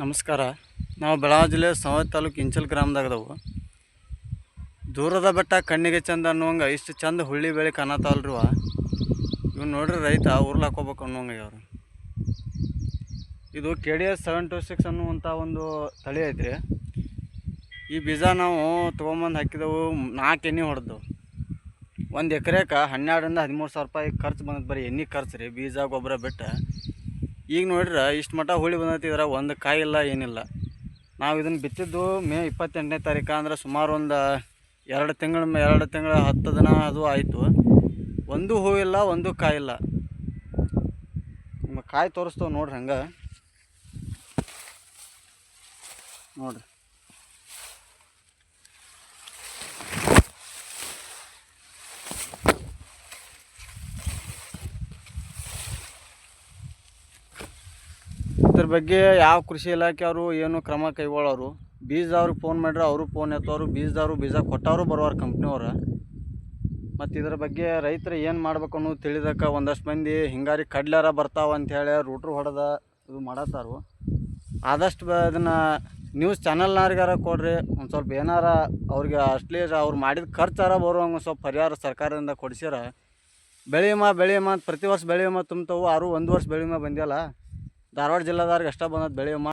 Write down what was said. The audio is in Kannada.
ನಮಸ್ಕಾರ. ನಾವು ಬೆಳಗಾವಿ ಜಿಲ್ಲೆ ಸವದತ್ತಿ ತಾಲೂಕು ಇಂಚಲ್ ಗ್ರಾಮದಾಗದವು. ದೂರದ ಬೆಟ್ಟ ಕಣ್ಣಿಗೆ ಚಂದ ಅನ್ನುವಂಗೆ ಇಷ್ಟು ಚಂದ ಹುಳ್ಳಿ ಬೆಳೆ ಕಾಣತಾವಲ್ರಿ. ಇವ್ನು ನೋಡ್ರಿ ರೈತ ಊರ್ಲು ಹಾಕೋಬೇಕು ಅನ್ನುವಂಗೆ ಅವರು. ಇದು KDS 726 ಅನ್ನುವಂಥ ಒಂದು ತಳಿ ಐತ್ರಿ. ಈ ಬೀಜ ನಾವು ತೊಗೊಂಬಂದು ಹಾಕಿದೆವು, 4 ಎಣ್ಣೆ ಹೊಡೆದು ಒಂದು ಎಕರೆಗೆ 12,000 ರಿಂದ 13,000 ರೂಪಾಯಿ ಖರ್ಚು ಬಂದದ್ದು. ಬರೀ ಎಣ್ಣೆ ಖರ್ಚು ರೀ, ಬೀಜ ಗೊಬ್ಬರ ಬಿಟ್ಟು. ಈಗ ನೋಡ್ರಿ ಇಷ್ಟು ಮಟ್ಟ ಹುಳಿ ಬಂದೈತಿದ್ರೆ ಒಂದು ಕಾಯಿ ಇಲ್ಲ ಏನಿಲ್ಲ. ನಾವು ಇದನ್ನು ಬಿತ್ತಿದ್ದು ಮೇ 28ನೇ ತಾರೀಕು, ಅಂದ್ರೆ ಸುಮಾರು ಒಂದು 2 ತಿಂಗಳ 10 ದಿನ ಅದು ಆಯಿತು. ಒಂದು ಹೂವಿಲ್ಲ, ಒಂದು ಕಾಯಿಲ್ಲ. ನಿಮ್ಮ ಕಾಯಿ ತೋರಿಸ್ತೇವೆ ನೋಡ್ರಿ. ಹಂಗೆ ನೋಡ್ರಿ, ಇದ್ರ ಬಗ್ಗೆ ಯಾವ ಕೃಷಿ ಇಲಾಖೆಯವರು ಏನು ಕ್ರಮ ಕೈಗೊಳ್ಳೋರು. ಬೀಜದವ್ರಿಗೆ ಫೋನ್ ಮಾಡ್ರೆ ಅವರು ಫೋನ್ ಎತ್ತೋರು, ಬೀಜದವರು ಬೀಜ ಕೊಟ್ಟವರು ಬರೋರು ಕಂಪ್ನಿಯವ್ರು. ಮತ್ತು ಇದ್ರ ಬಗ್ಗೆ ರೈತರು ಏನು ಮಾಡ್ಬೇಕು ಅನ್ನೋದು ತಿಳಿದಕ್ಕೆ ಒಂದಷ್ಟು ಮಂದಿ ಹಿಂಗಾರಿ ಕಡ್ಲಾರ ಬರ್ತಾವೆ ಅಂಥೇಳಿ ರೂಟ್ರು ಹೊಡೆದ ಇದು ಮಾಡತ್ತಾರು. ಆದಷ್ಟು ಇದನ್ನು ನ್ಯೂಸ್ ಚಾನಲ್ನವ್ರಿಗಾರ ಕೊಡ್ರಿ. ಒಂದು ಸ್ವಲ್ಪ ಏನಾರ ಅವ್ರಿಗೆ ಅಟ್ಲೀಸ್ಟ್ ಅವ್ರು ಮಾಡಿದ ಖರ್ಚಾರ ಬರುವಂಗೆ ಒಂದು ಸ್ವಲ್ಪ ಪರಿಹಾರ ಸರ್ಕಾರದಿಂದ ಕೊಡಿಸ್ಯಾರ. ಬೆಳೆ ವಿಮಾ ಅಂತ ಪ್ರತಿ ವರ್ಷ ಬೆಳೆ ವಿಮಾ ತುಂಬ್ತಾವು. ಆರು ಒಂದು ವರ್ಷ ಬೆಳೆ ವಿಮಾ ಬಂದಿಲ್ಲ. ಧಾರವಾಡ ಜಿಲ್ಲಾದವ್ರಿಗೆ ಅಷ್ಟೇ ಬಂದದ್ದು ಬೆಳೆ ವಿಮಾ.